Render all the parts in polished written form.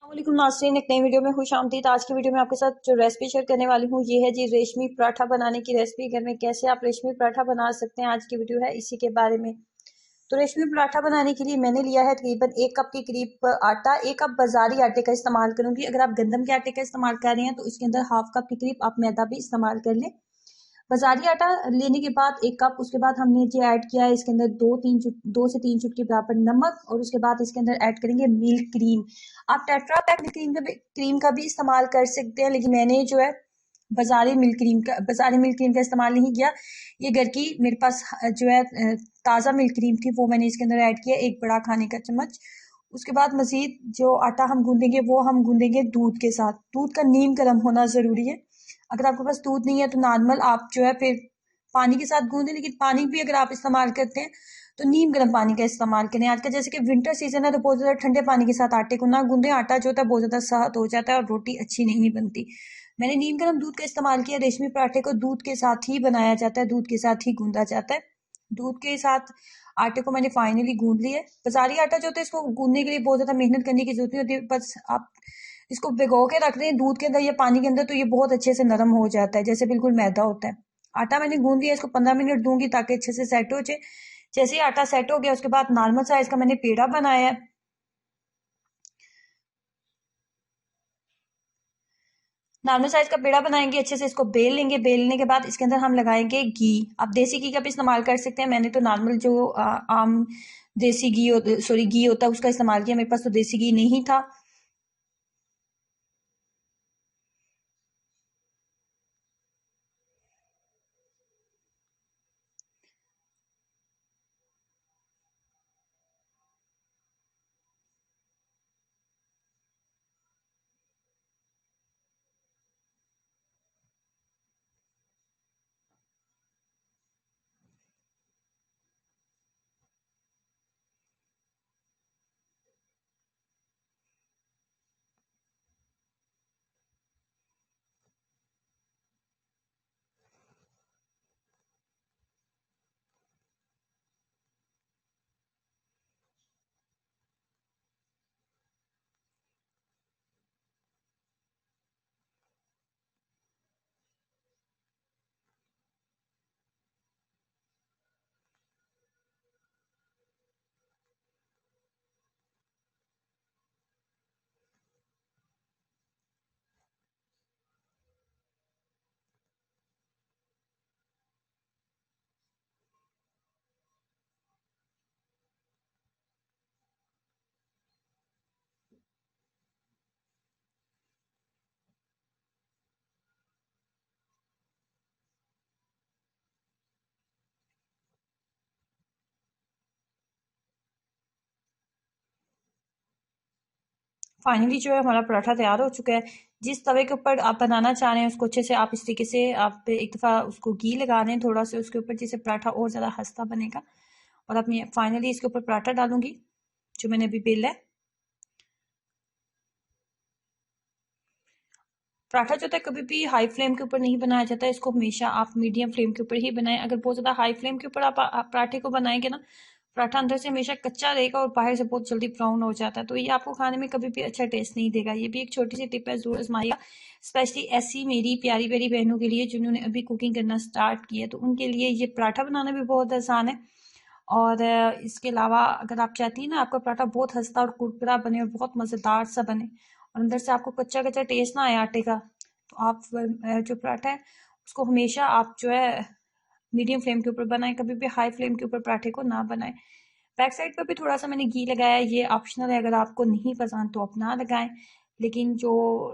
वालेकुम नाज़रीन, एक नई वीडियो में खुश आमदीद। आज की वीडियो में आपके साथ जो रेसिपी शेयर करने वाली हूँ ये है जी रेशमी पराठा बनाने की रेसिपी। घर में कैसे आप रेशमी पराठा बना सकते हैं, आज की वीडियो है इसी के बारे में। तो रेशमी पराठा बनाने के लिए मैंने लिया है तकरीबन 1 कप के करीब आटा। 1 कप बाजारी आटे का इस्तेमाल करूंगी। अगर आप गंदम के आटे का इस्तेमाल कर रहे हैं तो इसके अंदर हाफ कप के करीब आप मैदा भी इस्तेमाल कर लें। बाजारी आटा लेने के बाद 1 कप, उसके बाद हमने जो ऐड किया है इसके अंदर 2 से 3 चुटकी बराबर नमक, और उसके बाद इसके अंदर ऐड करेंगे मिल्क क्रीम। आप टेट्रा पैक क्रीम का भी इस्तेमाल कर सकते हैं, लेकिन मैंने जो है बाजारी मिल्क क्रीम का इस्तेमाल नहीं किया। ये घर की मेरे पास जो है ताज़ा मिल्क क्रीम थी, वो मैंने इसके अंदर ऐड किया 1 बड़ा खाने का चम्मच। उसके बाद मजीद जो आटा हम गूंदेंगे वो हम गूंदेंगे दूध के साथ। दूध का नीम गर्म होना ज़रूरी है। अगर आपके पास दूध नहीं है तो नॉर्मल आप जो है फिर पानी के साथ गूंदें, लेकिन पानी भी अगर आप इस्तेमाल करते हैं तो नीम गर्म पानी का इस्तेमाल करें। आज का जैसे कि विंटर सीजन है तो बहुत ज़्यादा ठंडे पानी के साथ आटे को ना गूंदें। आटा जो होता है बहुत ज़्यादा सख्त हो जाता है और रोटी अच्छी नहीं बनती। मैंने नीम गर्म दूध का इस्तेमाल किया। रेशमी पराठे को दूध के साथ ही बनाया जाता है, दूध के साथ ही गूंदा जाता है। दूध के साथ आटे को मैंने फाइनली गूंद लिया है। बाजारी आटा जो होता है इसको गूंदने के लिए बहुत ज़्यादा मेहनत करने की जरूरत नहीं होती, बस आप इसको भिगो के रख दें दूध के अंदर या पानी के अंदर तो ये बहुत अच्छे से नरम हो जाता है, जैसे बिल्कुल मैदा होता है। आटा मैंने गूंद लिया, इसको 15 मिनट दूंगी ताकि अच्छे से सेट हो जाए। जैसे ही आटा सेट हो गया उसके बाद नॉर्मल साइज का मैंने पेड़ा बनाया है। नॉर्मल साइज का पेड़ा बनाएंगे, अच्छे से इसको बेल लेंगे। बेलने के बाद इसके अंदर हम लगाएंगे घी। आप देसी घी का भी इस्तेमाल कर सकते हैं। मैंने तो नॉर्मल जो आम देसी घी होता है उसका इस्तेमाल किया। मेरे पास तो देसी घी नहीं था। फाइनली जो है हमारा पराठा तैयार हो चुका है। जिस तवे के ऊपर आप बनाना चाह रहे हैं उसको अच्छे से आप इस तरीके से आप एक दफ़ा उसको घी लगा दें थोड़ा सा उसके ऊपर, जिससे पराठा और ज़्यादा खस्ता बनेगा। और अब मैं फाइनली इसके ऊपर पराठा डालूंगी जो मैंने अभी बेला है। पराठा जो होता है कभी भी हाई फ्लेम के ऊपर नहीं बनाया जाता है, इसको हमेशा आप मीडियम फ्लेम के ऊपर ही बनाएं। अगर बहुत ज़्यादा हाई फ्लेम के ऊपर आप पराठे को बनाएंगे ना, पराठा अंदर से हमेशा कच्चा रहेगा और बाहर से बहुत जल्दी ब्राउन हो जाता है, तो ये आपको खाने में कभी भी अच्छा टेस्ट नहीं देगा। ये भी एक छोटी सी टिप है, जरूर आजमाइएगा। स्पेशली ऐसी मेरी प्यारी प्यारी बहनों के लिए जिन्होंने अभी कुकिंग करना स्टार्ट किया तो उनके लिए ये पराठा बनाना भी बहुत आसान है। और इसके अलावा अगर आप चाहती हैं ना आपका पराठा बहुत खस्ता और कुरकुरा बने और बहुत मज़ेदार सा बने और अंदर से आपको कच्चा कच्चा टेस्ट ना आए आटे का, तो आप जो पराठा है उसको हमेशा आप जो है मीडियम फ्लेम के ऊपर बनाएं, कभी भी हाई फ्लेम के ऊपर पराठे को ना बनाएं। बैक साइड पर भी थोड़ा सा मैंने घी लगाया है, ये ऑप्शनल है, अगर आपको नहीं पसंद तो आप ना लगाएं। लेकिन जो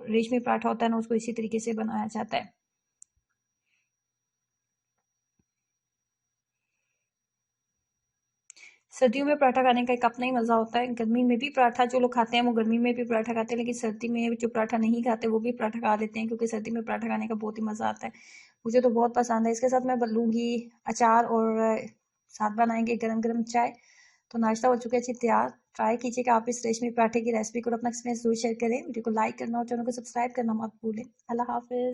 रेशमी पराठा होता है ना उसको इसी तरीके से बनाया जाता है। सर्दियों में पराठा खाने का एक अपना ही मज़ा होता है। गर्मी में भी पराठा जो लोग खाते हैं वो गर्मी में भी पराठा खाते हैं, लेकिन सर्दी में जो पराठा नहीं खाते वो भी पराठा खा लेते हैं, क्योंकि सर्दी में पराठा खाने का बहुत ही मज़ा आता है। मुझे तो बहुत पसंद है। इसके साथ मैं लूँगी अचार और साथ बनाएंगे गरम गरम चाय। तो नाश्ता हो चुका है जी तैयार। ट्राई कीजिएगा आप इस रेशमी पराठे की रेसिपी को, अपना एक्सपीरियंस जरूर शेयर करें। वीडियो को लाइक करना और चैनल को सब्सक्राइब करना मत भूलें। अल्लाह हाफिज़।